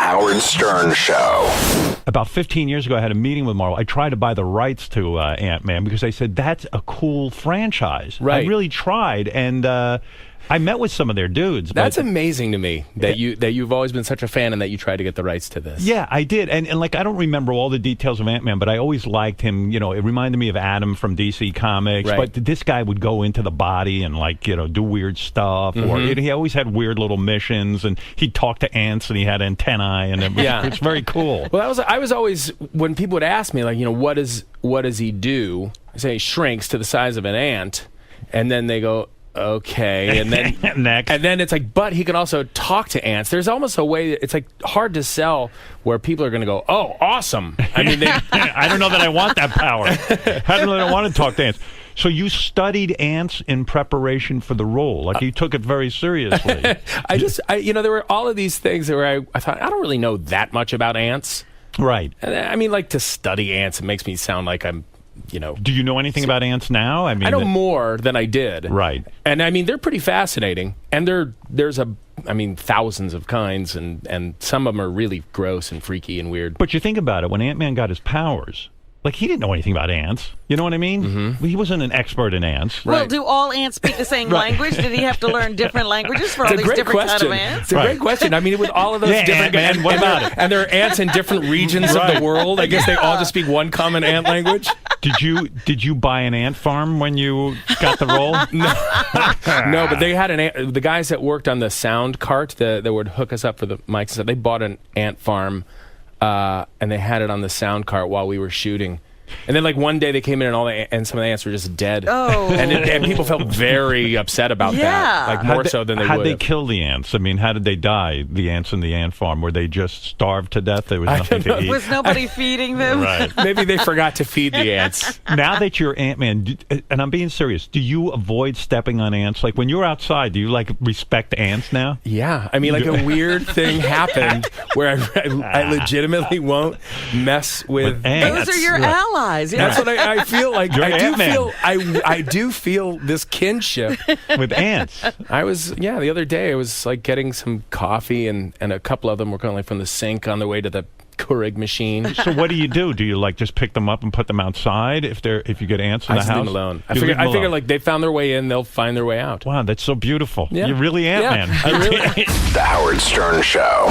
Howard Stern Show. About 15 years ago, I had a meeting with Marvel. I tried to buy the rights to Ant-Man because I said, that's a cool franchise. Right. I really tried, and I met with some of their dudes. That's amazing to me that you've always been such a fan and that you tried to get the rights to this. Yeah, I did. And like, I don't remember all the details of Ant-Man, but I always liked him. You know, it reminded me of Adam from DC Comics. Right. But this guy would go into the body and, like, you know, do weird stuff. Or he always had weird little missions, and he'd talk to ants, and he had antennae, and it's very cool. Well, I was always, when people would ask me, like, you know, what does he do? I say he shrinks to the size of an ant, and then they go, okay, and then Next. And then it's like, but he can also talk to ants. There's almost a way that it's like hard to sell where people are going to go, oh, awesome. I mean, I don't know that I want that power. I don't know that I want to talk to ants. So you studied ants in preparation for the role, like you took it very seriously. you know, there were all of these things where I thought, I don't really know that much about ants. Right. And I mean, like, to study ants, it makes me sound like I'm, you know. Do you know anything about ants now? I mean, I know more than I did. Right. And I mean, they're pretty fascinating. And there's thousands of kinds, and some of them are really gross and freaky and weird. But you think about it, when Ant-Man got his powers, like, he didn't know anything about ants. You know what I mean? Mm-hmm. He wasn't an expert in ants. Well, do all ants speak the same language? Did he have to learn different languages for all these different kinds of ants? It's a great question. I mean, with all of those different... Ant-Man, what about it? And there are ants in different regions of the world. I guess they all just speak one common ant language. Did you buy an ant farm when you got the role? No, but they had the guys that worked on the sound cart that would hook us up for the mics and stuff, they bought an ant farm, and they had it on the sound cart while we were shooting. And then, like, one day they came in and some of the ants were just dead. Oh. And people felt very upset about that. Like, more so than they would. How'd they kill the ants? I mean, how did they die, the ants in the ant farm? Were they just starved to death? There was nothing to eat? Was nobody feeding them? Right. Maybe they forgot to feed the ants. Now that you're Ant-Man, and I'm being serious, do you avoid stepping on ants? Like, when you're outside, do you, like, respect ants now? Yeah. I mean, like, a weird thing happened where I legitimately won't mess with ants. Those are your allies. Yeah. That's what I feel like. You're I do feel this kinship with ants. The other day I was like getting some coffee and a couple of them were kind of like from the sink on the way to the Keurig machine. So what do you do? Do you, like, just pick them up and put them outside if you get ants in the house? I just leave them alone. I figure like they found their way in, they'll find their way out. Wow, that's so beautiful. Yeah. You're really Ant-Man. Yeah, The Howard Stern Show.